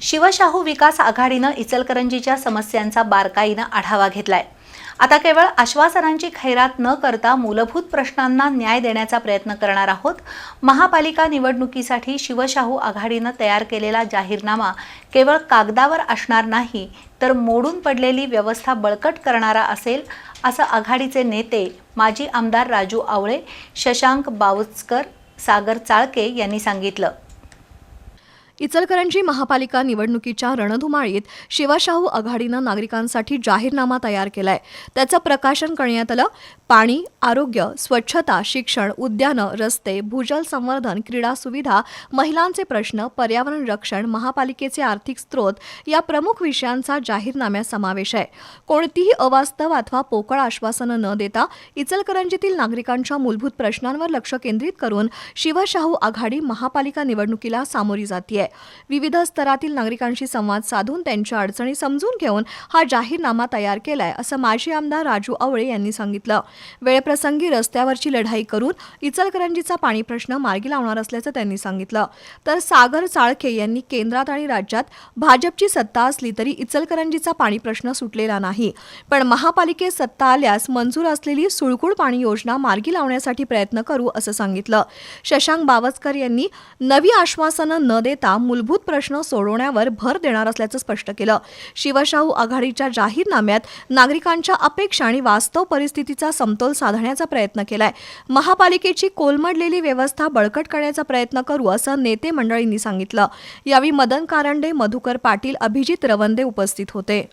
शिवशाहू विकास आघाडीनं इचलकरंजीच्या समस्यांचा बारकाईनं आढावा घेतलाय। आता केवळ आश्वासनांची खैरात न करता मूलभूत प्रश्नांना न्याय देण्याचा प्रयत्न करणार आहोत। महापालिका निवडणुकीसाठी शिवशाहू आघाडीनं तयार केलेला जाहीरनामा केवळ कागदावर असणार नाही, तर मोडून पडलेली व्यवस्था बळकट करणारा असेल, असं आघाडीचे नेते माजी आमदार राजू आवळे, शशांक बावस्कर, सागर चाळके यांनी सांगितलं। इचलकरंजी महापालिका निवडणुकीच्या रणधुमाळीत शिवशाहू आघाडीनं नागरिकांसाठी जाहीरनामा तयार केलाय। त्याचं प्रकाशन करण्यात आलं। पाणी, आरोग्य, स्वच्छता, शिक्षण, उद्यानं, रस्ते, भूजल संवर्धन, क्रीडा सुविधा, महिलांचे प्रश्न, पर्यावरण रक्षण, महापालिकेचे आर्थिक स्रोत या प्रमुख विषयांचा जाहीरनाम्यात समावेश आहे। कोणतीही अवास्तव अथवा पोकळ आश्वासनं न देता इचलकरंजीतील नागरिकांच्या मूलभूत प्रश्नांवर लक्ष केंद्रित करून शिवशाहू आघाडी महापालिका निवडणुकीला सामोरी जाते। विविध स्तरातील नागरिकांशी संवाद साधून त्यांच्या अडचणी समजून घेऊन हा जाहीरनामा तयार केलाय, असं माजी आमदार राजू आवळे यांनी सांगितलं। वेळप्रसंगी रस्त्यावरची लढाई करून इचलकरंजीचा पाणी प्रश्न मार्गी लावणार असल्याचं त्यांनी सांगितलं। तर सागर चाळके यांनी केंद्रात आणि राज्यात भाजपची सत्ता असली तरी इचलकरंजीचा पाणी प्रश्न सुटलेला नाही, पण महापालिकेत सत्ता आल्यास मंजूर असलेली सुळकुड पाणी योजना मार्गी लावण्यासाठी प्रयत्न करू, असं सांगितलं। शशांक बावस्कर यांनी नवी आश्वासनं न देता मूलभूत प्रश्न सोडवण्यावर भर देणार असल्याचं स्पष्ट केलं। शिवशाहू आघाडीच्या जाहीरनाम्यात नागरिकांच्या अपेक्षा आणि वास्तव परिस्थितीचा समतोल साधण्याचा प्रयत्न केलाय। महापालिकेची कोलमडलेली व्यवस्था बळकट करण्याचा प्रयत्न करू, असं नेते मंडळींनी सांगितलं। यावेळी मदन कारंडे, मधुकर पाटील, अभिजित रवंदे उपस्थित होते।